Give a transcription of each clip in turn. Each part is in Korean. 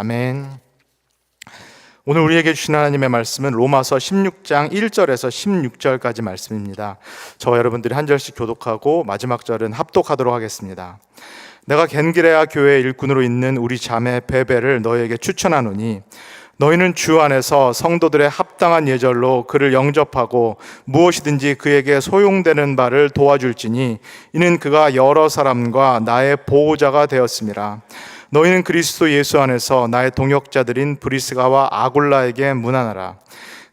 아멘. 오늘 우리에게 주신 하나님의 말씀은 로마서 16장 1절에서 16절까지 말씀입니다. 저와 여러분들이 한 절씩 교독하고 마지막 절은 합독하도록 하겠습니다. 내가 겐그레아 교회 일꾼으로 있는 우리 자매 베베를 너희에게 추천하노니 너희는 주 안에서 성도들의 합당한 예절로 그를 영접하고 무엇이든지 그에게 소용되는 바를 도와줄지니 이는 그가 여러 사람과 나의 보호자가 되었음이라. 너희는 그리스도 예수 안에서 나의 동역자들인 브리스가와 아굴라에게 문안하라.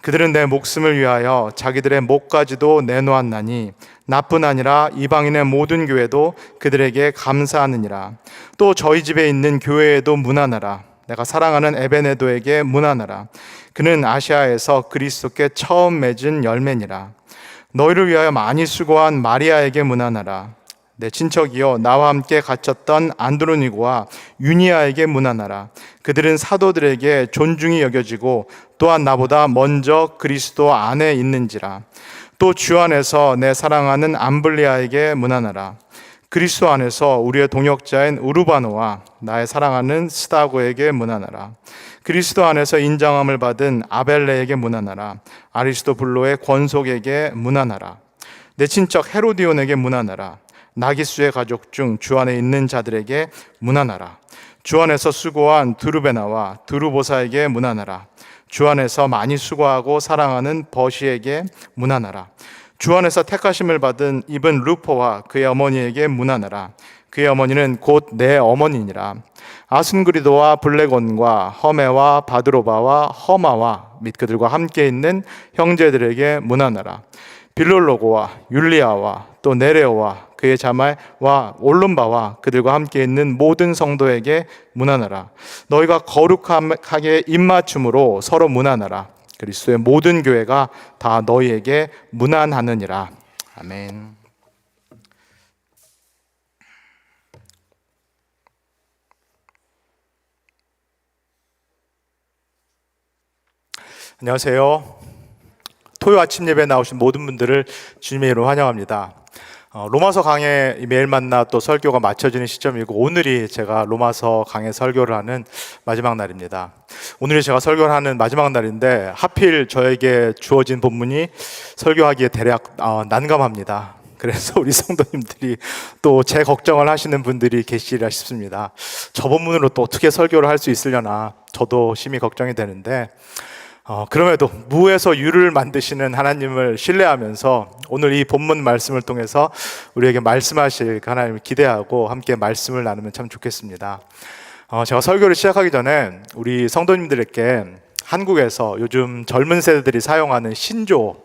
그들은 내 목숨을 위하여 자기들의 목까지도 내놓았나니 나뿐 아니라 이방인의 모든 교회도 그들에게 감사하느니라. 또 저희 집에 있는 교회에도 문안하라. 내가 사랑하는 에베네도에게 문안하라. 그는 아시아에서 그리스도께 처음 맺은 열매니라. 너희를 위하여 많이 수고한 마리아에게 문안하라. 내 친척이여 나와 함께 갇혔던 안드로니고와 유니아에게 문안하라. 그들은 사도들에게 존중이 여겨지고 또한 나보다 먼저 그리스도 안에 있는지라. 또 주 안에서 내 사랑하는 암블리아에게 문안하라. 그리스도 안에서 우리의 동역자인 우르바노와 나의 사랑하는 스다고에게 문안하라. 그리스도 안에서 인정함을 받은 아벨레에게 문안하라. 아리스도블로의 권속에게 문안하라. 내 친척 헤로디온에게 문안하라. 나기수의 가족 중 주 안에 있는 자들에게 문안하라. 주 안에서 수고한 드루베나와 드루보사에게 문안하라. 주 안에서 많이 수고하고 사랑하는 버시에게 문안하라. 주 안에서 택하심을 받은 이븐 루포와 그의 어머니에게 문안하라. 그의 어머니는 곧 내 어머니니라. 아순그리도와 블레곤과 허메와 바드로바와 허마와 및 그들과 함께 있는 형제들에게 문안하라. 빌롤로고와 율리아와 또 네레오와 그의 자매와 올lum바와 그들과 함께 있는 모든 성도에게 문안하라. 너희가 거룩하게 입맞춤으로 서로 문안하라. 그리스도의 모든 교회가 다 너희에게 문안하느니라. 아멘. 안녕하세요. 토요 아침 예배에 나오신 모든 분들을 주님의 이름으로 환영합니다. 로마서 강해 매일 만나 또 설교가 마쳐지는 시점이고 오늘이 제가 로마서 강해 설교를 하는 마지막 날입니다. 오늘이 제가 설교를 하는 마지막 날인데 하필 저에게 주어진 본문이 설교하기에 대략 난감합니다. 그래서 우리 성도님들이 또 제 걱정을 하시는 분들이 계시리라 싶습니다. 저 본문으로 또 어떻게 설교를 할 수 있으려나 저도 심히 걱정이 되는데 그럼에도 무에서 유를 만드시는 하나님을 신뢰하면서 오늘 이 본문 말씀을 통해서 우리에게 말씀하실 하나님을 기대하고 함께 말씀을 나누면 참 좋겠습니다. 제가 설교를 시작하기 전에 우리 성도님들에게 한국에서 요즘 젊은 세대들이 사용하는 신조어,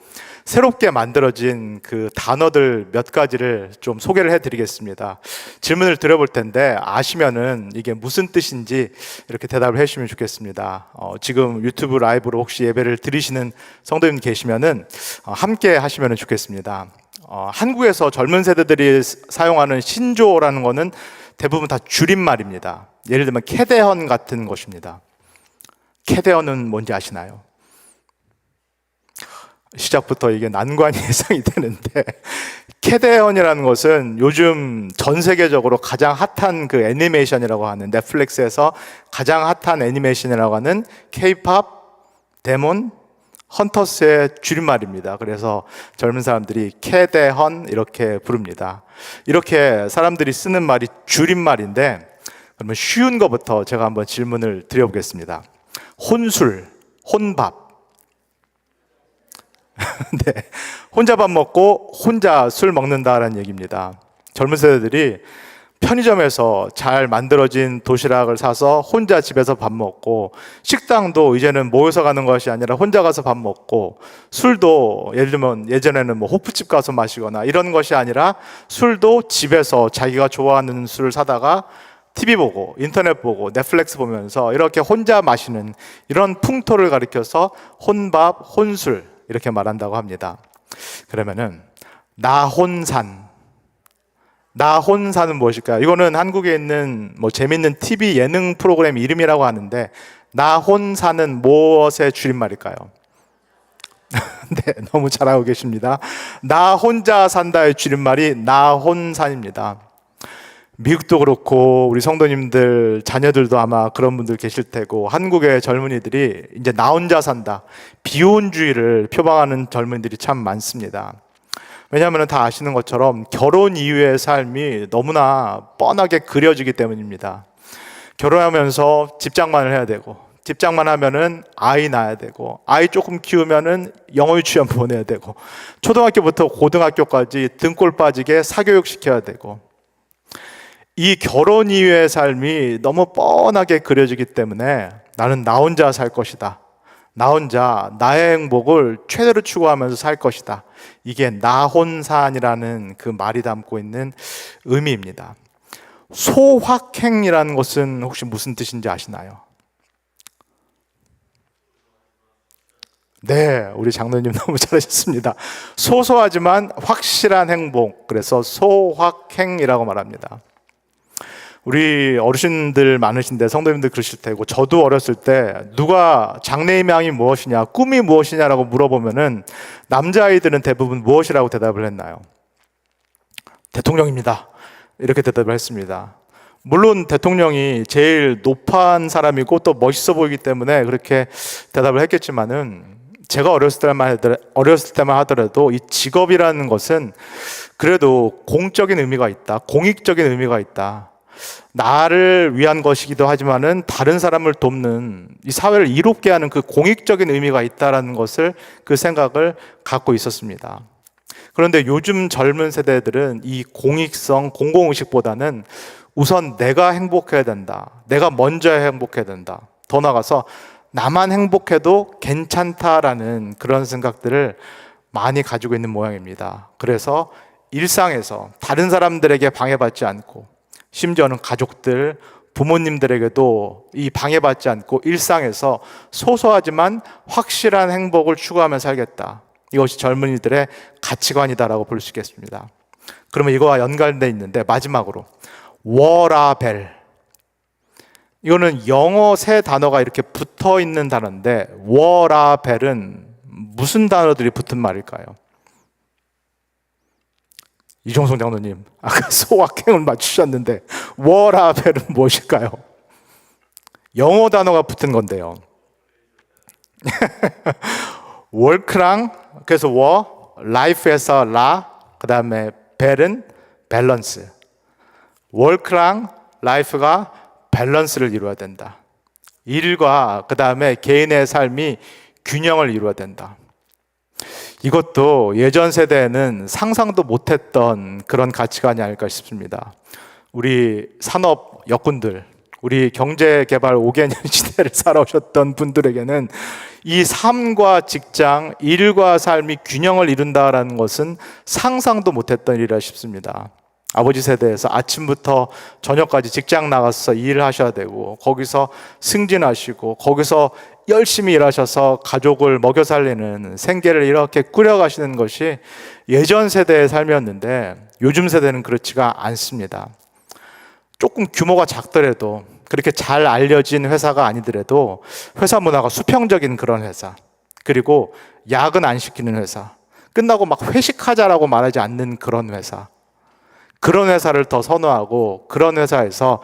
새롭게 만들어진 그 단어들 몇 가지를 좀 소개를 해드리겠습니다. 질문을 드려볼 텐데 아시면은 이게 무슨 뜻인지 이렇게 대답을 해주시면 좋겠습니다. 지금 유튜브 라이브로 혹시 예배를 드리시는 성도님 계시면은 함께 하시면 좋겠습니다. 한국에서 젊은 세대들이 사용하는 신조어라는 거는 대부분 다 줄임말입니다. 예를 들면 캐대헌 같은 것입니다. 캐대헌은 뭔지 아시나요? 시작부터 이게 난관이 예상이 되는데 캐대헌이라는 것은 요즘 전 세계적으로 가장 핫한 그 애니메이션이라고 하는 넷플릭스에서 가장 핫한 애니메이션이라고 하는 K-팝 데몬 헌터스의 줄임말입니다. 그래서 젊은 사람들이 캐대헌 이렇게 부릅니다. 이렇게 사람들이 쓰는 말이 줄임말인데 그러면 쉬운 것부터 제가 한번 질문을 드려보겠습니다. 혼술, 혼밥. 네, 혼자 밥 먹고 혼자 술 먹는다라는 얘기입니다. 젊은 세대들이 편의점에서 잘 만들어진 도시락을 사서 혼자 집에서 밥 먹고 식당도 이제는 모여서 가는 것이 아니라 혼자 가서 밥 먹고 술도 예를 들면 예전에는 뭐 호프집 가서 마시거나 이런 것이 아니라 술도 집에서 자기가 좋아하는 술을 사다가 TV 보고 인터넷 보고 넷플릭스 보면서 이렇게 혼자 마시는 이런 풍토를 가리켜서 혼밥, 혼술 이렇게 말한다고 합니다. 그러면은 나혼산, 나혼산은 무엇일까요? 이거는 한국에 있는 뭐 재밌는 TV 예능 프로그램 이름이라고 하는데 나혼산은 무엇의 줄임말일까요? 네, 너무 잘하고 계십니다. 나 혼자 산다의 줄임말이 나혼산입니다. 미국도 그렇고 우리 성도님들 자녀들도 아마 그런 분들 계실 테고, 한국의 젊은이들이 이제 나 혼자 산다, 비혼주의를 표방하는 젊은이들이 참 많습니다. 왜냐하면 다 아시는 것처럼 결혼 이후의 삶이 너무나 뻔하게 그려지기 때문입니다. 결혼하면서 집장만을 해야 되고, 집장만 하면은 아이 낳아야 되고, 아이 조금 키우면은 영어 유치원 보내야 되고, 초등학교부터 고등학교까지 등골 빠지게 사교육 시켜야 되고, 이 결혼 이후의 삶이 너무 뻔하게 그려지기 때문에 나는 나 혼자 살 것이다, 나 혼자 나의 행복을 최대로 추구하면서 살 것이다, 이게 나혼산이라는 그 말이 담고 있는 의미입니다. 소확행이라는 것은 혹시 무슨 뜻인지 아시나요? 네, 우리 장로님 너무 잘하셨습니다. 소소하지만 확실한 행복, 그래서 소확행이라고 말합니다. 우리 어르신들 많으신데 성도님들 그러실 테고, 저도 어렸을 때 누가 장래희망이 무엇이냐, 꿈이 무엇이냐라고 물어보면은 남자아이들은 대부분 무엇이라고 대답을 했나요? 대통령입니다, 이렇게 대답을 했습니다. 물론 대통령이 제일 높은 사람이고 또 멋있어 보이기 때문에 그렇게 대답을 했겠지만은, 제가 어렸을 때만 하더라도 이 직업이라는 것은 그래도 공적인 의미가 있다, 공익적인 의미가 있다, 나를 위한 것이기도 하지만은 다른 사람을 돕는, 이 사회를 이롭게 하는 그 공익적인 의미가 있다라는 것을, 그 생각을 갖고 있었습니다. 그런데 요즘 젊은 세대들은 이 공익성, 공공의식보다는 우선 내가 행복해야 된다, 내가 먼저 행복해야 된다, 더 나아가서 나만 행복해도 괜찮다라는 그런 생각들을 많이 가지고 있는 모양입니다. 그래서 일상에서 다른 사람들에게 방해받지 않고, 심지어는 가족들, 부모님들에게도 이 방해받지 않고 일상에서 소소하지만 확실한 행복을 추구하며 살겠다, 이것이 젊은이들의 가치관이다라고 볼 수 있겠습니다. 그러면 이거와 연관되어 있는데, 마지막으로 워라벨, 이거는 영어 세 단어가 이렇게 붙어 있는 단어인데, 워라벨은 무슨 단어들이 붙은 말일까요? 이종성 장로님, 아까 소확행을 맞추셨는데 워라벨은 무엇일까요? 영어 단어가 붙은 건데요. 월크랑, 그래서 워, 라이프에서 라, 그 다음에 벨은 밸런스. 월크랑 라이프가 밸런스를 이루어야 된다. 일과 그 다음에 개인의 삶이 균형을 이루어야 된다. 이것도 예전 세대에는 상상도 못했던 그런 가치관이 아닐까 싶습니다. 우리 산업 역군들, 우리 경제개발 5개년 시대를 살아오셨던 분들에게는 이 삶과 직장, 일과 삶이 균형을 이룬다라는 것은 상상도 못했던 일이라 싶습니다. 아버지 세대에서 아침부터 저녁까지 직장 나가서 일을 하셔야 되고, 거기서 승진하시고, 거기서 열심히 일하셔서 가족을 먹여 살리는 생계를 이렇게 꾸려가시는 것이 예전 세대의 삶이었는데, 요즘 세대는 그렇지가 않습니다. 조금 규모가 작더라도, 그렇게 잘 알려진 회사가 아니더라도 회사 문화가 수평적인 그런 회사, 그리고 야근 안 시키는 회사, 끝나고 막 회식하자라고 말하지 않는 그런 회사, 그런 회사를 더 선호하고, 그런 회사에서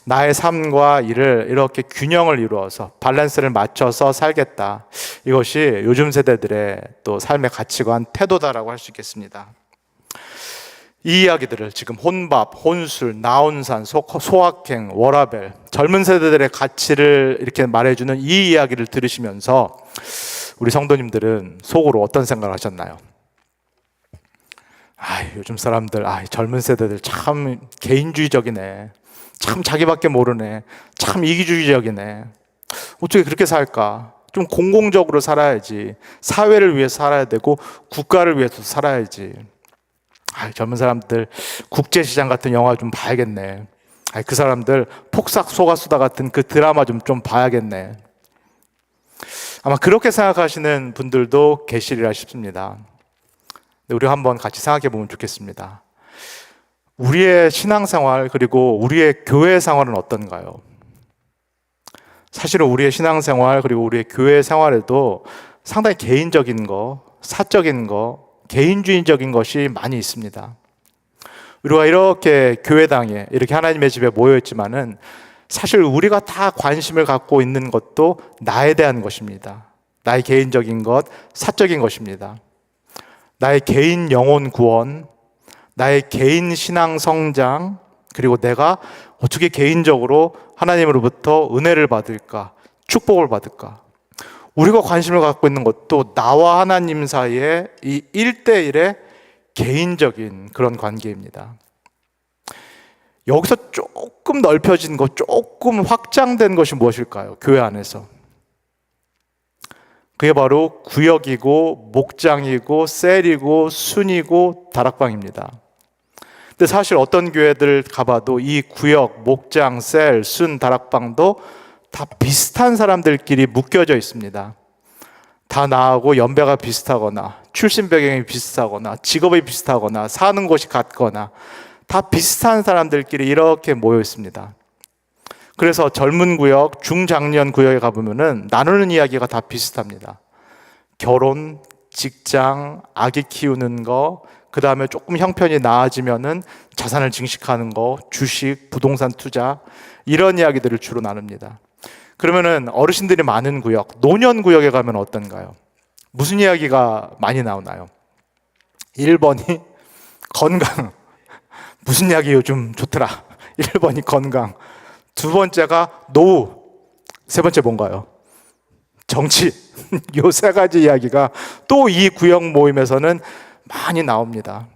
나의 삶과 일을 이렇게 균형을 이루어서 밸런스를 맞춰서 살겠다, 이것이 요즘 세대들의 또 삶의 가치관, 태도다라고 할 수 있겠습니다. 이 이야기들을 지금 혼밥, 혼술, 나혼산, 소확행, 워라벨, 젊은 세대들의 가치를 이렇게 말해주는 이 이야기를 들으시면서 우리 성도님들은 속으로 어떤 생각을 하셨나요? 요즘 사람들, 젊은 세대들 참 개인주의적이네, 참 자기밖에 모르네, 참 이기주의적이네, 어떻게 그렇게 살까? 좀 공공적으로 살아야지, 사회를 위해서 살아야 되고 국가를 위해서 살아야지. 젊은 사람들 국제시장 같은 영화 좀 봐야겠네. 그 사람들 폭삭 속았수다 같은 그 드라마 좀 봐야겠네. 아마 그렇게 생각하시는 분들도 계시리라 싶습니다. 우리 한번 같이 생각해 보면 좋겠습니다. 우리의 신앙생활, 그리고 우리의 교회 생활은 어떤가요? 사실은 우리의 신앙생활, 그리고 우리의 교회 생활에도 상당히 개인적인 거, 사적인 거, 개인주의적인 것이 많이 있습니다. 우리가 이렇게 교회당에 이렇게 하나님의 집에 모여있지만은 사실 우리가 다 관심을 갖고 있는 것도 나에 대한 것입니다. 나의 개인적인 것, 사적인 것입니다. 나의 개인 영혼 구원, 나의 개인 신앙 성장, 그리고 내가 어떻게 개인적으로 하나님으로부터 은혜를 받을까, 축복을 받을까. 우리가 관심을 갖고 있는 것도 나와 하나님 사이의 이 1대1의 개인적인 그런 관계입니다. 여기서 조금 넓혀진 것, 조금 확장된 것이 무엇일까요? 교회 안에서. 그게 바로 구역이고 목장이고 셀이고 순이고 다락방입니다. 근데 사실 어떤 교회들 가봐도 이 구역, 목장, 셀, 순, 다락방도 다 비슷한 사람들끼리 묶여져 있습니다. 다 나하고 연배가 비슷하거나 출신 배경이 비슷하거나 직업이 비슷하거나 사는 곳이 같거나 다 비슷한 사람들끼리 이렇게 모여 있습니다. 그래서 젊은 구역, 중장년 구역에 가보면은 나누는 이야기가 다 비슷합니다. 결혼, 직장, 아기 키우는 거, 그 다음에 조금 형편이 나아지면은 자산을 증식하는 거, 주식, 부동산 투자, 이런 이야기들을 주로 나눕니다. 그러면은 어르신들이 많은 구역, 노년 구역에 가면 어떤가요? 무슨 이야기가 많이 나오나요? 1번이 건강. 무슨 약이 요즘 좋더라. 1번이 건강. 두 번째가 노후. 세 번째 뭔가요? 정치. 요 세 가지 이야기가 또 이 구역 모임에서는 많이 나옵니다.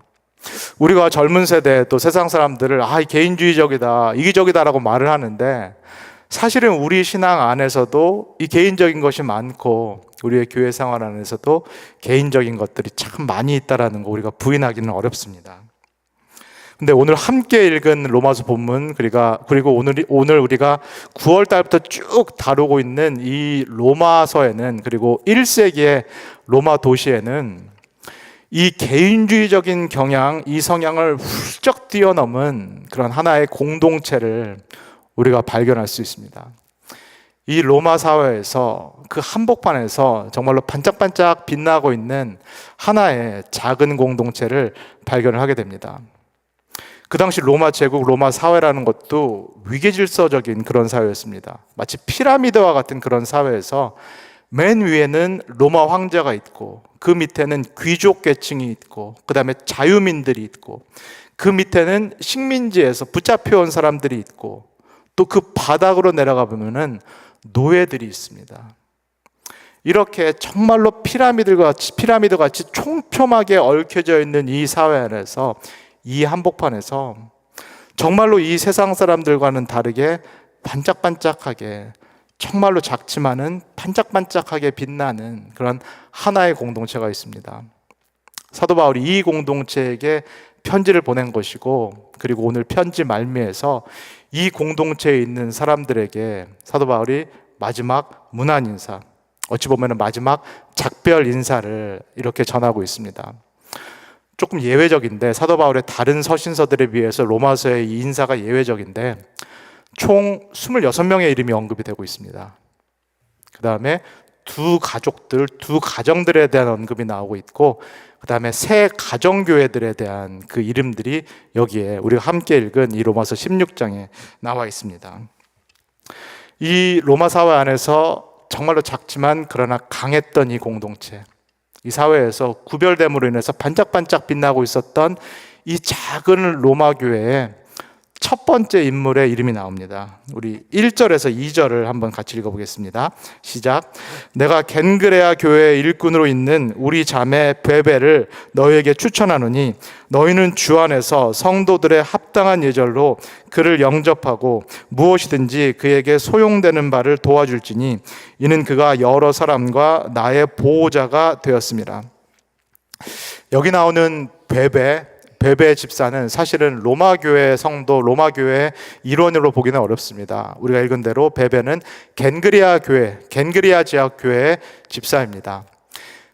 우리가 젊은 세대 또 세상 사람들을 개인주의적이다, 이기적이다라고 말을 하는데 사실은 우리 신앙 안에서도 이 개인적인 것이 많고 우리의 교회 생활 안에서도 개인적인 것들이 참 많이 있다라는 거 우리가 부인하기는 어렵습니다. 근데 오늘 함께 읽은 로마서 본문, 그리고 오늘 우리가 9월 달부터 쭉 다루고 있는 이 로마서에는, 그리고 1세기의 로마 도시에는 이 개인주의적인 경향, 이 성향을 훌쩍 뛰어넘은 그런 하나의 공동체를 우리가 발견할 수 있습니다. 이 로마 사회에서 그 한복판에서 정말로 반짝반짝 빛나고 있는 하나의 작은 공동체를 발견을 하게 됩니다. 그 당시 로마 제국, 로마 사회라는 것도 위계질서적인 그런 사회였습니다. 마치 피라미드와 같은 그런 사회에서 맨 위에는 로마 황제가 있고 그 밑에는 귀족 계층이 있고 그 다음에 자유민들이 있고 그 밑에는 식민지에서 붙잡혀온 사람들이 있고 또 그 바닥으로 내려가 보면은 노예들이 있습니다. 이렇게 정말로 피라미드 같이 촘촘하게 얽혀져 있는 이 사회 안에서, 이 한복판에서 정말로 이 세상 사람들과는 다르게 반짝반짝하게, 정말로 작지만은 반짝반짝하게 빛나는 그런 하나의 공동체가 있습니다. 사도 바울이 이 공동체에게 편지를 보낸 것이고, 그리고 오늘 편지 말미에서 이 공동체에 있는 사람들에게 사도 바울이 마지막 문안 인사, 어찌 보면 마지막 작별 인사를 이렇게 전하고 있습니다. 조금 예외적인데, 사도 바울의 다른 서신서들에 비해서 로마서의 이 인사가 예외적인데 총 26명의 이름이 언급이 되고 있습니다. 그 다음에 두 가정들에 대한 언급이 나오고 있고, 그 다음에 세 가정교회들에 대한 그 이름들이 여기에 우리가 함께 읽은 이 로마서 16장에 나와 있습니다. 이 로마 사회 안에서 정말로 작지만 그러나 강했던 이 공동체, 이 사회에서 구별됨으로 인해서 반짝반짝 빛나고 있었던 이 작은 로마 교회의 첫 번째 인물의 이름이 나옵니다. 우리 1절에서 2절을 한번 같이 읽어보겠습니다. 시작. 내가 겐그레아 교회의 일꾼으로 있는 우리 자매 베베를 너희에게 추천하노니 너희는 주 안에서 성도들의 합당한 예절로 그를 영접하고 무엇이든지 그에게 소용되는 바를 도와줄지니 이는 그가 여러 사람과 나의 보호자가 되었습니다. 여기 나오는 베베 집사는 사실은 로마교회 성도, 로마교회 일원으로 보기는 어렵습니다. 우리가 읽은 대로 베베는 겐그리아 지역교회의 집사입니다.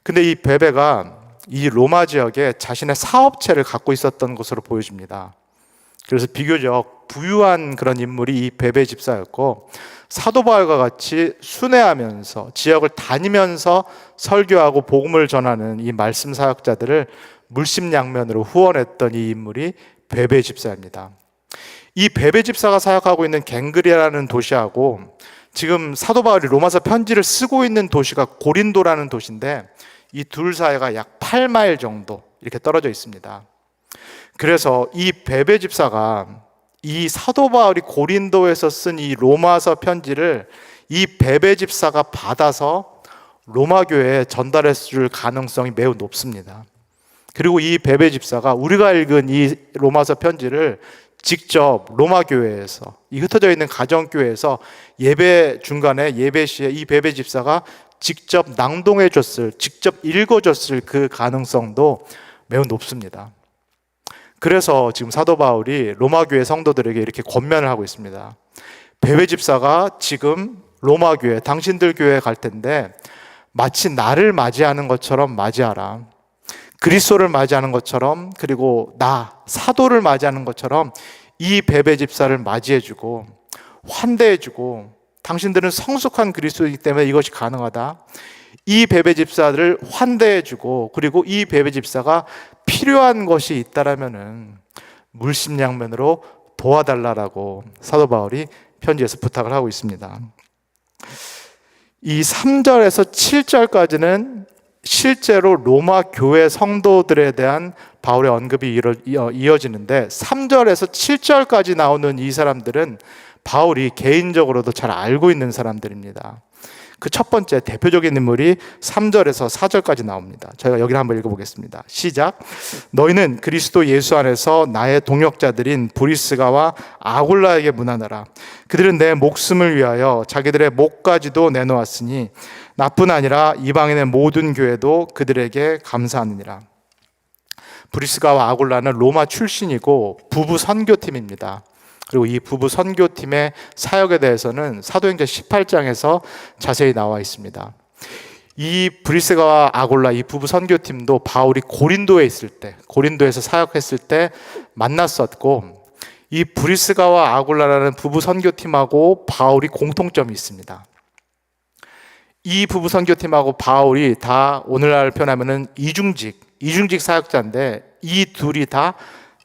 근데 이 베베가 이 로마 지역에 자신의 사업체를 갖고 있었던 것으로 보여집니다. 그래서 비교적 부유한 그런 인물이 이 베베 집사였고, 사도 바울과 같이 순회하면서 지역을 다니면서 설교하고 복음을 전하는 이 말씀 사역자들을 물심양면으로 후원했던 이 인물이 베베 집사입니다. 이 베베 집사가 사역하고 있는 갱그리아라는 도시하고 지금 사도 바울이 로마서 편지를 쓰고 있는 도시가 고린도라는 도시인데 이 둘 사이가 약 8마일 정도 이렇게 떨어져 있습니다. 그래서 이 베베 집사가 이 사도 바울이 고린도에서 쓴 이 로마서 편지를 이 베베 집사가 받아서 로마 교회에 전달했을 가능성이 매우 높습니다. 그리고 이 베베 집사가 우리가 읽은 이 로마서 편지를 직접 로마 교회에서, 이 흩어져 있는 가정 교회에서 예배 중간에 예배 시에 이 베베 집사가 직접 낭독해 줬을, 직접 읽어 줬을 그 가능성도 매우 높습니다. 그래서 지금 사도 바울이 로마 교회 성도들에게 이렇게 권면을 하고 있습니다. 베베 집사가 지금 로마 교회, 당신들 교회에 갈 텐데 마치 나를 맞이하는 것처럼 맞이하라. 그리스도를 맞이하는 것처럼, 그리고 나 사도를 맞이하는 것처럼 이 베베 집사를 맞이해주고 환대해주고, 당신들은 성숙한 그리스도이기 때문에 이것이 가능하다. 이 베베 집사들을 환대해주고, 그리고 이 베베 집사가 필요한 것이 있다라면은 물심양면으로 도와달라라고 사도 바울이 편지에서 부탁을 하고 있습니다. 이 3절에서 7절까지는 실제로 로마 교회 성도들에 대한 바울의 언급이 이어지는데 3절에서 7절까지 나오는 이 사람들은 바울이 개인적으로도 잘 알고 있는 사람들입니다. 그 첫 번째 대표적인 인물이 3절에서 4절까지 나옵니다. 저희가 여기를 한번 읽어보겠습니다. 시작. 너희는 그리스도 예수 안에서 나의 동역자들인 브리스가와 아굴라에게 문안하라. 그들은 내 목숨을 위하여 자기들의 목까지도 내놓았으니 나뿐 아니라 이방인의 모든 교회도 그들에게 감사하느니라. 브리스가와 아굴라는 로마 출신이고 부부 선교팀입니다. 그리고 이 부부 선교팀의 사역에 대해서는 사도행전 18장에서 자세히 나와 있습니다. 이 브리스가와 아굴라 이 부부 선교팀도 바울이 고린도에 있을 때, 고린도에서 사역했을 때 만났었고, 이 브리스가와 아굴라라는 부부 선교팀하고 바울이 공통점이 있습니다. 이 부부 선교팀하고 바울이 다 오늘날 표현하면은 이중직 사역자인데, 이 둘이 다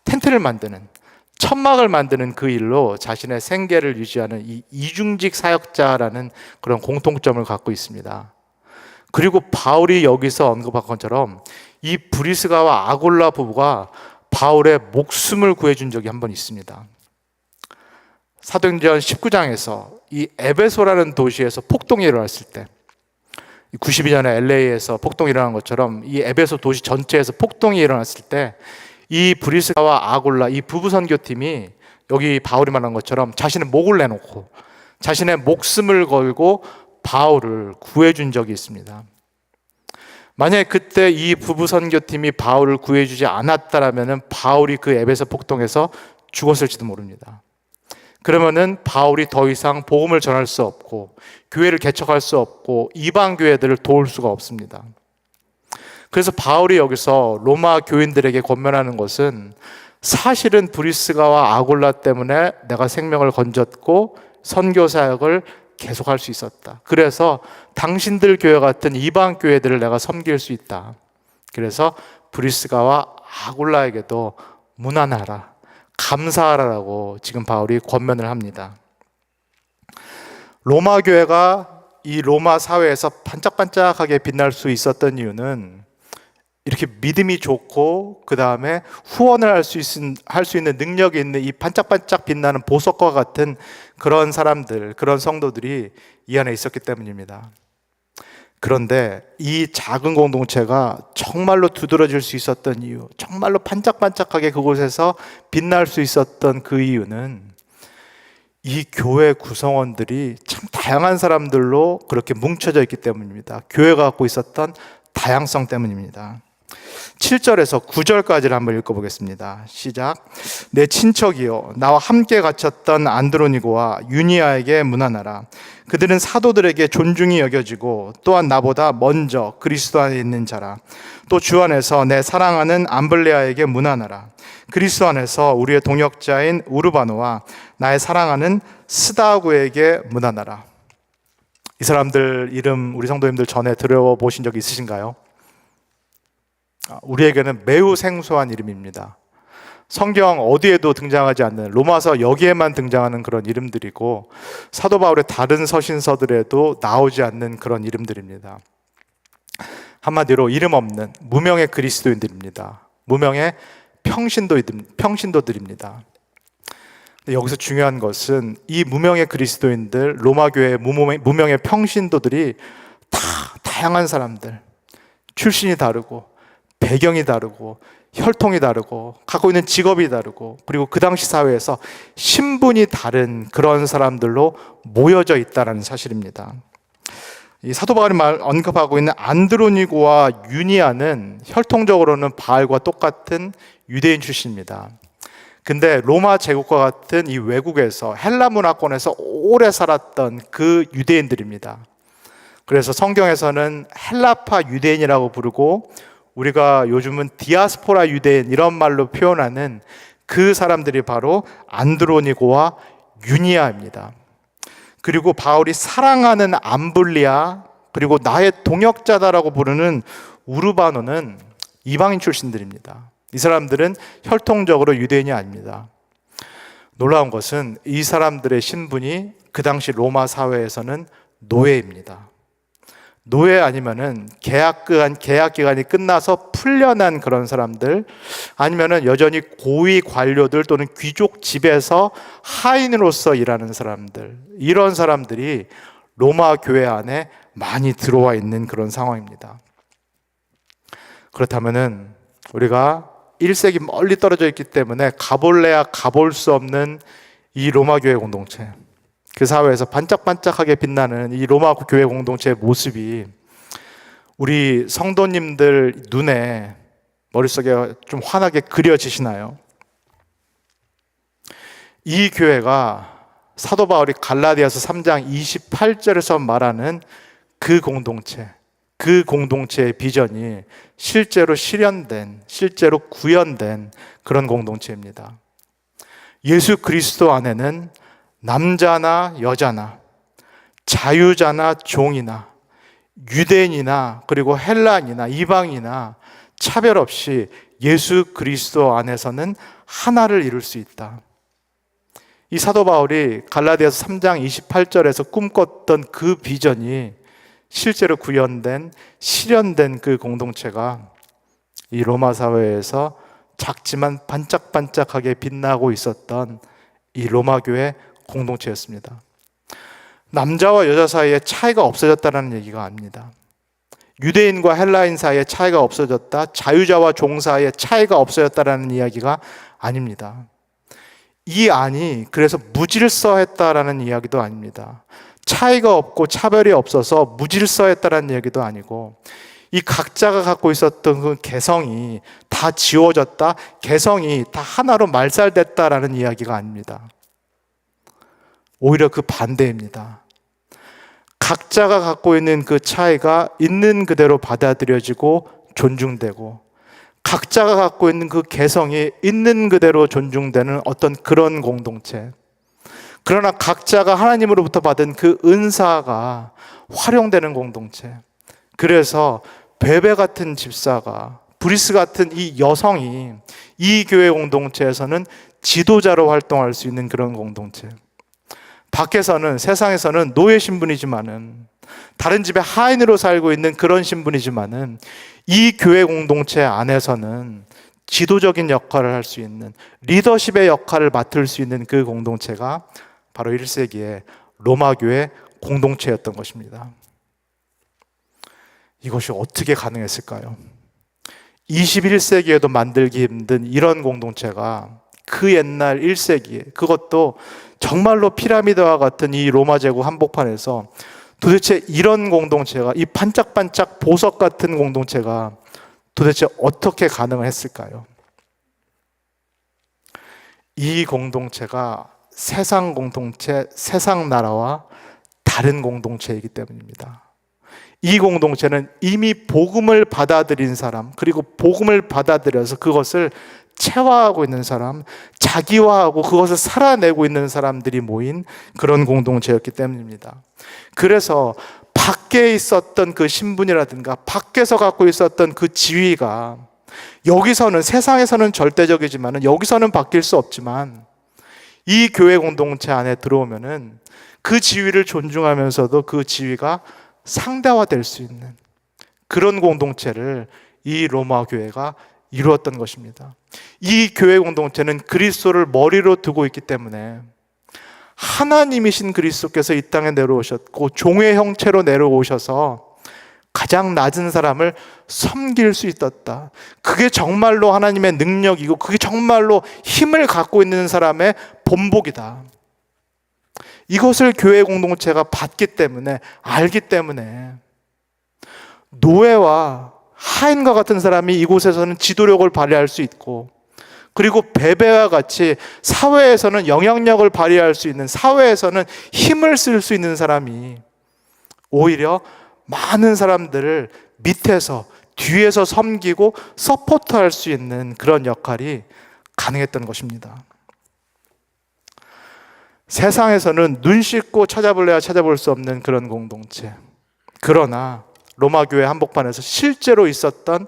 텐트를 만드는, 천막을 만드는 그 일로 자신의 생계를 유지하는 이 이중직 사역자라는 그런 공통점을 갖고 있습니다. 그리고 바울이 여기서 언급한 것처럼 이 브리스가와 아굴라 부부가 바울의 목숨을 구해준 적이 한 번 있습니다. 사도행전 19장에서 이 에베소라는 도시에서 폭동이 일어났을 때, 92년에 LA에서 폭동이 일어난 것처럼 이 에베소 도시 전체에서 폭동이 일어났을 때 이 브리스가와 아굴라 이 부부 선교팀이 여기 바울이 말한 것처럼 자신의 목을 내놓고 자신의 목숨을 걸고 바울을 구해준 적이 있습니다. 만약에 그때 이 부부 선교팀이 바울을 구해주지 않았다라면 바울이 그 에베소 폭동에서 죽었을지도 모릅니다. 그러면은 바울이 더 이상 복음을 전할 수 없고 교회를 개척할 수 없고 이방 교회들을 도울 수가 없습니다. 그래서 바울이 여기서 로마 교인들에게 권면하는 것은 사실은 브리스가와 아굴라 때문에 내가 생명을 건졌고 선교 사역을 계속할 수 있었다. 그래서 당신들 교회 같은 이방 교회들을 내가 섬길 수 있다. 그래서 브리스가와 아굴라에게도 문안하라, 감사하라라고 지금 바울이 권면을 합니다. 로마 교회가 이 로마 사회에서 반짝반짝하게 빛날 수 있었던 이유는 이렇게 믿음이 좋고 그 다음에 후원을 할 수 있는 능력이 있는 이 반짝반짝 빛나는 보석과 같은 그런 사람들, 그런 성도들이 이 안에 있었기 때문입니다. 그런데 이 작은 공동체가 정말로 두드러질 수 있었던 이유, 정말로 반짝반짝하게 그곳에서 빛날 수 있었던 그 이유는 이 교회 구성원들이 참 다양한 사람들로 그렇게 뭉쳐져 있기 때문입니다. 교회가 갖고 있었던 다양성 때문입니다. 7절에서 9절까지를 한번 읽어보겠습니다. 시작. 내 친척이요 나와 함께 갇혔던 안드로니고와 유니아에게 문안하라. 그들은 사도들에게 존중이 여겨지고 또한 나보다 먼저 그리스도 안에 있는 자라. 또 주 안에서 내 사랑하는 암블레아에게 문안하라. 그리스도 안에서 우리의 동역자인 우르바노와 나의 사랑하는 스다구에게 문안하라. 이 사람들 이름 우리 성도님들 전에 들어보신 적 있으신가요? 우리에게는 매우 생소한 이름입니다. 성경 어디에도 등장하지 않는, 로마서 여기에만 등장하는 그런 이름들이고, 사도 바울의 다른 서신서들에도 나오지 않는 그런 이름들입니다. 한마디로 이름 없는 무명의 그리스도인들입니다. 무명의 평신도들입니다. 여기서 중요한 것은 이 무명의 그리스도인들, 로마 교회의 무명의 평신도들이 다 다양한 사람들, 출신이 다르고 배경이 다르고 혈통이 다르고 갖고 있는 직업이 다르고, 그리고 그 당시 사회에서 신분이 다른 그런 사람들로 모여져 있다는 사실입니다. 이 사도 바울이 언급하고 있는 안드로니고와 유니아는 혈통적으로는 바알과 똑같은 유대인 출신입니다. 근데 로마 제국과 같은 이 외국에서, 헬라 문화권에서 오래 살았던 그 유대인들입니다. 그래서 성경에서는 헬라파 유대인이라고 부르고, 우리가 요즘은 디아스포라 유대인 이런 말로 표현하는 그 사람들이 바로 안드로니고와 유니아입니다. 그리고 바울이 사랑하는 암블리아, 그리고 나의 동역자다라고 부르는 우르바노는 이방인 출신들입니다. 이 사람들은 혈통적으로 유대인이 아닙니다. 놀라운 것은 이 사람들의 신분이 그 당시 로마 사회에서는 노예입니다. 노예 아니면은 계약 기간이 끝나서 풀려난 그런 사람들, 아니면은 여전히 고위 관료들 또는 귀족 집에서 하인으로서 일하는 사람들, 이런 사람들이 로마 교회 안에 많이 들어와 있는 그런 상황입니다. 그렇다면은 우리가 1세기 멀리 떨어져 있기 때문에 가볼래야 가볼 수 없는 이 로마 교회 공동체, 그 사회에서 반짝반짝하게 빛나는 이 로마 교회 공동체의 모습이 우리 성도님들 눈에, 머릿속에 좀 환하게 그려지시나요? 이 교회가 사도 바울이 갈라디아서 3장 28절에서 말하는 그 공동체의 비전이 실제로 실현된, 실제로 구현된 그런 공동체입니다. 예수 그리스도 안에는 남자나 여자나, 자유자나 종이나, 유대인이나, 그리고 헬라인이나 이방이나 차별 없이 예수 그리스도 안에서는 하나를 이룰 수 있다. 이 사도 바울이 갈라디아서 3장 28절에서 꿈꿨던 그 비전이 실제로 구현된, 실현된 그 공동체가 이 로마 사회에서 작지만 반짝반짝하게 빛나고 있었던 이 로마 교회 공동체였습니다. 남자와 여자 사이에 차이가 없어졌다는 얘기가 아닙니다. 유대인과 헬라인 사이에 차이가 없어졌다, 자유자와 종 사이에 차이가 없어졌다는 이야기가 아닙니다. 이 안이 그래서 무질서했다라는 이야기도 아닙니다. 차이가 없고 차별이 없어서 무질서했다라는 이야기도 아니고, 이 각자가 갖고 있었던 그 개성이 다 지워졌다, 개성이 다 하나로 말살됐다라는 이야기가 아닙니다. 오히려 그 반대입니다. 각자가 갖고 있는 그 차이가 있는 그대로 받아들여지고 존중되고, 각자가 갖고 있는 그 개성이 있는 그대로 존중되는 어떤 그런 공동체. 그러나 각자가 하나님으로부터 받은 그 은사가 활용되는 공동체. 그래서 베베 같은 집사가, 브리스 같은 이 여성이 이 교회 공동체에서는 지도자로 활동할 수 있는 그런 공동체. 밖에서는, 세상에서는 노예 신분이지만은, 다른 집에 하인으로 살고 있는 그런 신분이지만은, 이 교회 공동체 안에서는 지도적인 역할을 할 수 있는, 리더십의 역할을 맡을 수 있는 그 공동체가 바로 1세기의 로마 교회 공동체였던 것입니다. 이것이 어떻게 가능했을까요? 21세기에도 만들기 힘든 이런 공동체가 그 옛날 1세기에, 그것도 정말로 피라미드와 같은 이 로마 제국 한복판에서 도대체 이런 공동체가, 이 반짝반짝 보석 같은 공동체가 도대체 어떻게 가능을 했을까요? 이 공동체가 세상 공동체, 세상 나라와 다른 공동체이기 때문입니다. 이 공동체는 이미 복음을 받아들인 사람, 그리고 복음을 받아들여서 그것을 체화하고 있는 사람, 자기화하고 그것을 살아내고 있는 사람들이 모인 그런 공동체였기 때문입니다. 그래서 밖에 있었던 그 신분이라든가 밖에서 갖고 있었던 그 지위가 여기서는, 세상에서는 절대적이지만 여기서는 바뀔 수 없지만 이 교회 공동체 안에 들어오면은 그 지위를 존중하면서도 그 지위가 상대화될 수 있는 그런 공동체를 이 로마 교회가 이루었던 것입니다. 이 교회 공동체는 그리스도를 머리로 두고 있기 때문에 하나님이신 그리스도께서 이 땅에 내려오셨고 종의 형체로 내려오셔서 가장 낮은 사람을 섬길 수 있었다. 그게 정말로 하나님의 능력이고 그게 정말로 힘을 갖고 있는 사람의 본보기다. 이것을 교회 공동체가 봤기 때문에, 알기 때문에 노예와 하인과 같은 사람이 이곳에서는 지도력을 발휘할 수 있고, 그리고 베베와 같이 사회에서는 영향력을 발휘할 수 있는, 사회에서는 힘을 쓸 수 있는 사람이 오히려 많은 사람들을 밑에서, 뒤에서 섬기고 서포트할 수 있는 그런 역할이 가능했던 것입니다. 세상에서는 눈 씻고 찾아볼래야 찾아볼 수 없는 그런 공동체. 그러나 로마 교회 한복판에서 실제로 있었던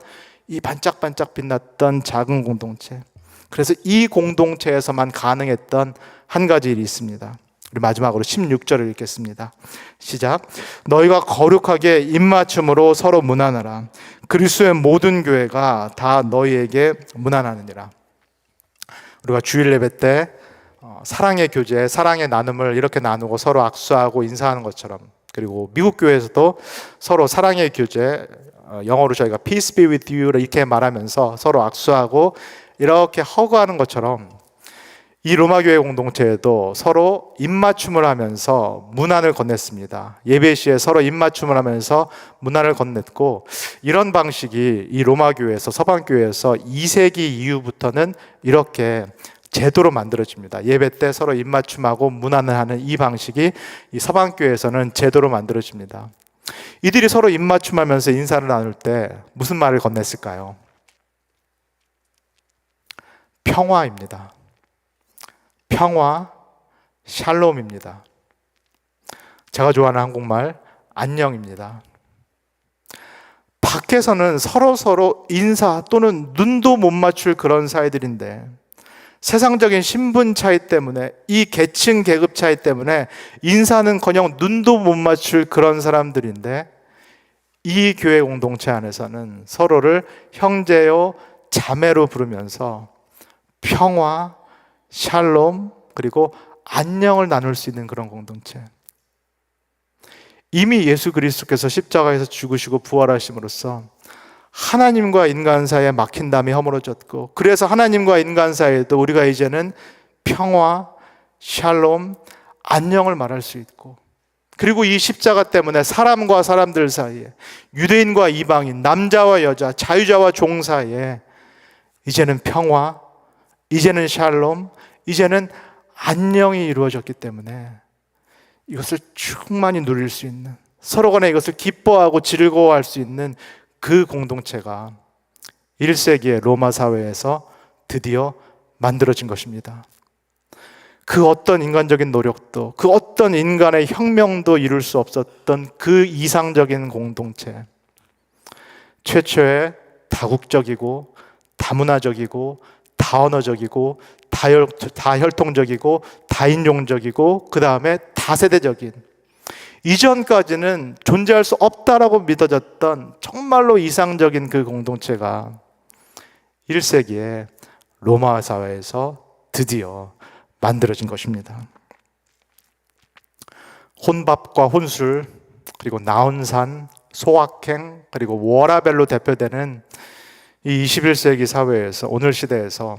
이 반짝반짝 빛났던 작은 공동체. 그래서 이 공동체에서만 가능했던 한 가지 일이 있습니다. 우리 마지막으로 16절을 읽겠습니다. 시작. 너희가 거룩하게 입맞춤으로 서로 문안하라. 그리스도의 모든 교회가 다 너희에게 문안하느니라. 우리가 주일 예배 때 사랑의 교제, 사랑의 나눔을 이렇게 나누고 서로 악수하고 인사하는 것처럼, 그리고 미국 교회에서도 서로 사랑의 교제, 영어로 저희가 Peace be with you 이렇게 말하면서 서로 악수하고 이렇게 허그하는 것처럼 이 로마 교회 공동체에도 서로 입맞춤을 하면서 문안을 건넸습니다. 예배 시에 서로 입맞춤을 하면서 문안을 건넸고, 이런 방식이 이 로마 교회에서, 서방 교회에서 2세기 이후부터는 이렇게 제도로 만들어집니다. 예배 때 서로 입맞춤하고 문안을 하는 이 방식이 이 서방교회에서는 제도로 만들어집니다. 이들이 서로 입맞춤하면서 인사를 나눌 때 무슨 말을 건넸을까요? 평화입니다. 평화, 샬롬입니다. 제가 좋아하는 한국말, 안녕입니다. 밖에서는 서로 인사 또는 눈도 못 맞출 그런 사이들인데, 세상적인 신분 차이 때문에, 이 계층 계급 차이 때문에 인사는커녕 눈도 못 맞출 그런 사람들인데, 이 교회 공동체 안에서는 서로를 형제요 자매로 부르면서 평화, 샬롬, 그리고 안녕을 나눌 수 있는 그런 공동체. 이미 예수 그리스도께서 십자가에서 죽으시고 부활하심으로써 하나님과 인간 사이에 막힌 담이 허물어졌고, 그래서 하나님과 인간 사이에도 우리가 이제는 평화, 샬롬, 안녕을 말할 수 있고, 그리고 이 십자가 때문에 사람과 사람들 사이에, 유대인과 이방인, 남자와 여자, 자유자와 종 사이에 이제는 평화, 이제는 샬롬, 이제는 안녕이 이루어졌기 때문에 이것을 충만히 누릴 수 있는, 서로 간에 이것을 기뻐하고 즐거워할 수 있는 그 공동체가 1세기의 로마 사회에서 드디어 만들어진 것입니다. 그 어떤 인간적인 노력도, 그 어떤 인간의 혁명도 이룰 수 없었던 그 이상적인 공동체, 최초의 다국적이고 다문화적이고 다언어적이고 다혈통적이고 다인종적이고 그 다음에 다세대적인, 이전까지는 존재할 수 없다라고 믿어졌던 정말로 이상적인 그 공동체가 1세기에 로마 사회에서 드디어 만들어진 것입니다. 혼밥과 혼술, 그리고 나온산, 소확행, 그리고 워라벨로 대표되는 이 21세기 사회에서, 오늘 시대에서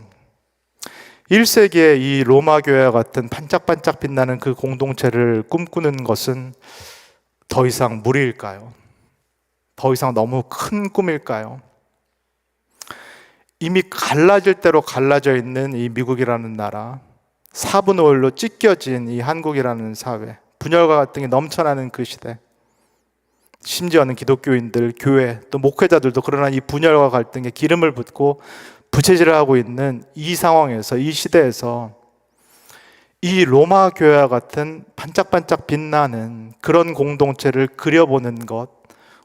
1세기의 이 로마 교회와 같은 반짝반짝 빛나는 그 공동체를 꿈꾸는 것은 더 이상 무리일까요? 더 이상 너무 큰 꿈일까요? 이미 갈라질 대로 갈라져 있는 이 미국이라는 나라, 4분의 5로 찢겨진 이 한국이라는 사회, 분열과 갈등이 넘쳐나는 그 시대, 심지어는 기독교인들, 교회, 또 목회자들도 그러나 이 분열과 갈등에 기름을 붓고 부채질을 하고 있는 이 상황에서, 이 시대에서 이 로마 교회와 같은 반짝반짝 빛나는 그런 공동체를 그려보는 것,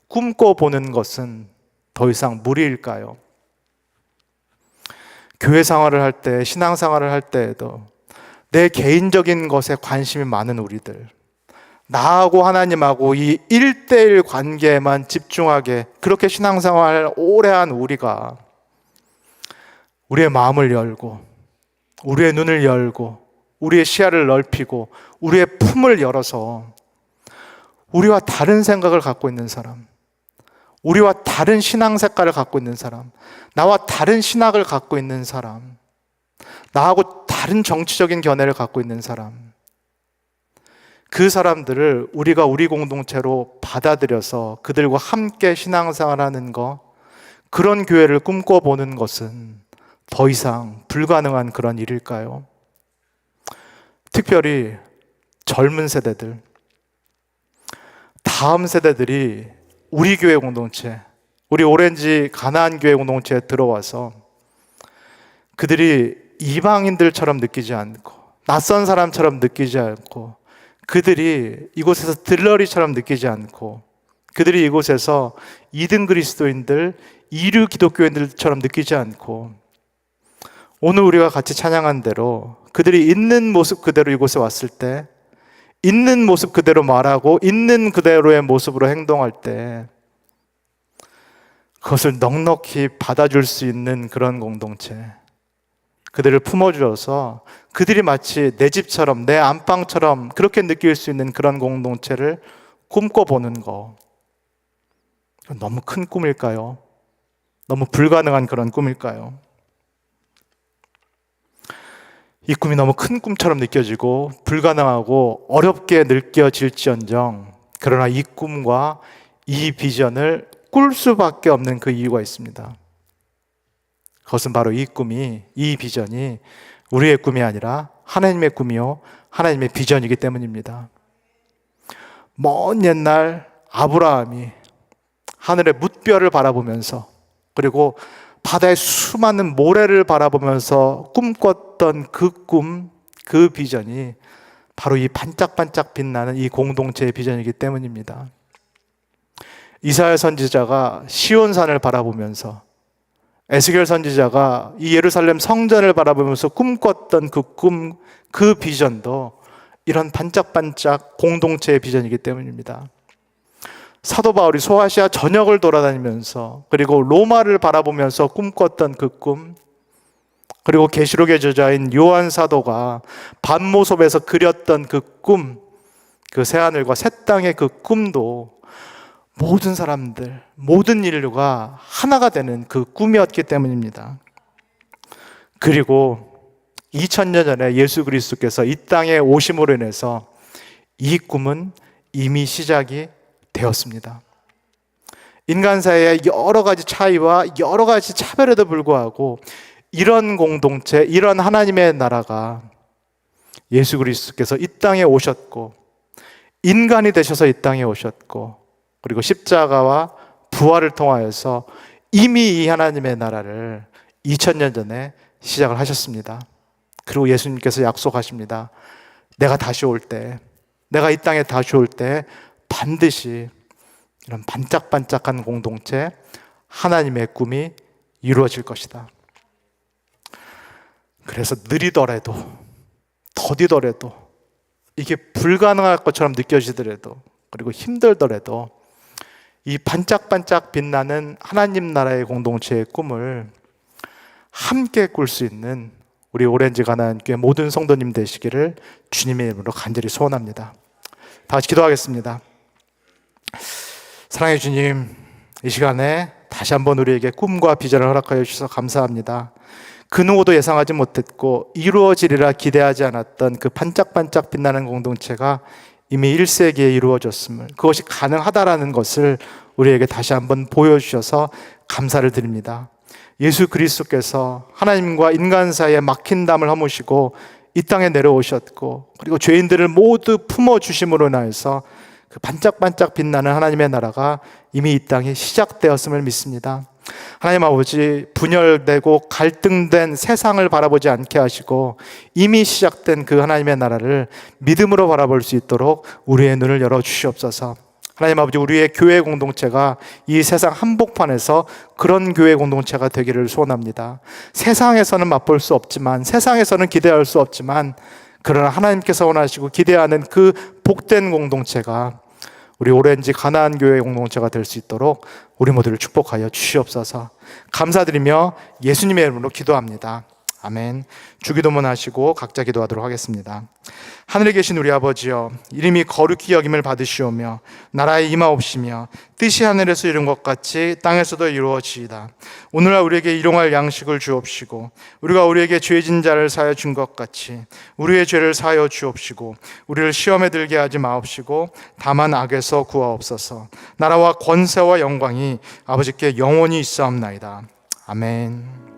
꿈꿔보는 것은 더 이상 무리일까요? 교회 생활을 할 때, 신앙 생활을 할 때에도 내 개인적인 것에 관심이 많은 우리들, 나하고 하나님하고 이 1대1 관계에만 집중하게 그렇게 신앙생활 오래 한 우리가 우리의 마음을 열고 우리의 눈을 열고 우리의 시야를 넓히고 우리의 품을 열어서 우리와 다른 생각을 갖고 있는 사람, 우리와 다른 신앙 색깔을 갖고 있는 사람, 나와 다른 신학을 갖고 있는 사람, 나하고 다른 정치적인 견해를 갖고 있는 사람, 그 사람들을 우리가 우리 공동체로 받아들여서 그들과 함께 신앙생활하는 것, 그런 교회를 꿈꿔보는 것은 더 이상 불가능한 그런 일일까요? 특별히 젊은 세대들, 다음 세대들이 우리 교회 공동체, 우리 오렌지 가나안 교회 공동체에 들어와서 그들이 이방인들처럼 느끼지 않고 낯선 사람처럼 느끼지 않고 그들이 이곳에서 들러리처럼 느끼지 않고 그들이 이곳에서 2등 그리스도인들, 2류 기독교인들처럼 느끼지 않고 오늘 우리가 같이 찬양한 대로 그들이 있는 모습 그대로 이곳에 왔을 때 있는 모습 그대로 말하고 있는 그대로의 모습으로 행동할 때 그것을 넉넉히 받아줄 수 있는 그런 공동체, 그들을 품어주어서 그들이 마치 내 집처럼 내 안방처럼 그렇게 느낄 수 있는 그런 공동체를 꿈꿔보는 거, 너무 큰 꿈일까요? 너무 불가능한 그런 꿈일까요? 이 꿈이 너무 큰 꿈처럼 느껴지고 불가능하고 어렵게 느껴질지언정, 그러나 이 꿈과 이 비전을 꿀 수밖에 없는 그 이유가 있습니다. 그것은 바로 이 꿈이, 이 비전이 우리의 꿈이 아니라 하나님의 꿈이요 하나님의 비전이기 때문입니다. 먼 옛날 아브라함이 하늘의 뭇별을 바라보면서 그리고 바다의 수많은 모래를 바라보면서 꿈꿨던 그 꿈, 그 비전이 바로 이 반짝반짝 빛나는 이 공동체의 비전이기 때문입니다. 이사야 선지자가 시온산을 바라보면서, 에스겔 선지자가 이 예루살렘 성전을 바라보면서 꿈꿨던 그 꿈, 그 비전도 이런 반짝반짝 공동체의 비전이기 때문입니다. 사도 바울이 소아시아 전역을 돌아다니면서 그리고 로마를 바라보면서 꿈꿨던 그 꿈, 그리고 계시록의 저자인 요한 사도가 반모sob에서 그렸던 그 꿈, 그 새하늘과 새 땅의 그 꿈도 모든 사람들, 모든 인류가 하나가 되는 그 꿈이었기 때문입니다. 그리고 2000년 전에 예수 그리스도께서 이 땅에 오심으로 인해서 이 꿈은 이미 시작이 되었습니다. 인간 사이의 여러 가지 차이와 여러 가지 차별에도 불구하고 이런 공동체, 이런 하나님의 나라가 예수 그리스도께서 이 땅에 오셨고 인간이 되셔서 이 땅에 오셨고 그리고 십자가와 부활을 통하여서 이미 이 하나님의 나라를 2000년 전에 시작을 하셨습니다. 그리고 예수님께서 약속하십니다. 내가 다시 올 때, 내가 이 땅에 다시 올 때 반드시 이런 반짝반짝한 공동체, 하나님의 꿈이 이루어질 것이다. 그래서 느리더라도, 더디더라도, 이게 불가능할 것처럼 느껴지더라도, 그리고 힘들더라도 이 반짝반짝 빛나는 하나님 나라의 공동체의 꿈을 함께 꿀 수 있는 우리 오렌지 가나안 교회 모든 성도님 되시기를 주님의 이름으로 간절히 소원합니다. 다 같이 기도하겠습니다. 사랑해 주님, 이 시간에 다시 한번 우리에게 꿈과 비전을 허락하여 주셔서 감사합니다. 그 누구도 예상하지 못했고 이루어지리라 기대하지 않았던 그 반짝반짝 빛나는 공동체가 이미 1세기에 이루어졌음을, 그것이 가능하다라는 것을 우리에게 다시 한번 보여주셔서 감사를 드립니다. 예수 그리스도께서 하나님과 인간 사이에 막힌 담을 허무시고 이 땅에 내려오셨고 그리고 죄인들을 모두 품어주심으로 인하여서 그 반짝반짝 빛나는 하나님의 나라가 이미 이 땅에 시작되었음을 믿습니다. 하나님 아버지, 분열되고 갈등된 세상을 바라보지 않게 하시고 이미 시작된 그 하나님의 나라를 믿음으로 바라볼 수 있도록 우리의 눈을 열어주시옵소서. 하나님 아버지, 우리의 교회 공동체가 이 세상 한복판에서 그런 교회 공동체가 되기를 소원합니다. 세상에서는 맛볼 수 없지만, 세상에서는 기대할 수 없지만, 그러나 하나님께서 원하시고 기대하는 그 복된 공동체가 우리 오렌지 가나안 교회 공동체가 될 수 있도록 우리 모두를 축복하여 주시옵소서. 감사드리며 예수님의 이름으로 기도합니다. 아멘. 주기도문 하시고 각자 기도하도록 하겠습니다. 하늘에 계신 우리 아버지여, 이름이 거룩히 여김을 받으시오며 나라에 임하옵시며 뜻이 하늘에서 이룬 것 같이 땅에서도 이루어지이다. 오늘날 우리에게 일용할 양식을 주옵시고 우리가 우리에게 죄진 자를 사하여 준 것 같이 우리의 죄를 사하여 주옵시고 우리를 시험에 들게 하지 마옵시고 다만 악에서 구하옵소서. 나라와 권세와 영광이 아버지께 영원히 있사옵나이다. 아멘.